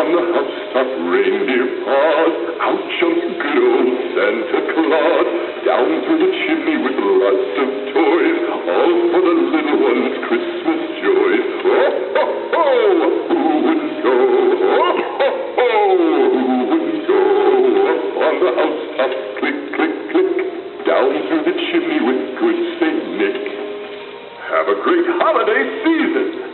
on the housetop reindeer paws. Out jumps good old Santa Claus. Down through the chimney with lots of toys, all for the little ones' Christmas joys. Oh, ho, ho! Who wouldn't go? Oh, ho, ho! Who wouldn't go? Up on the housetop, click, click, click. Down through the chimney with good Saint Nick. Have a great holiday season.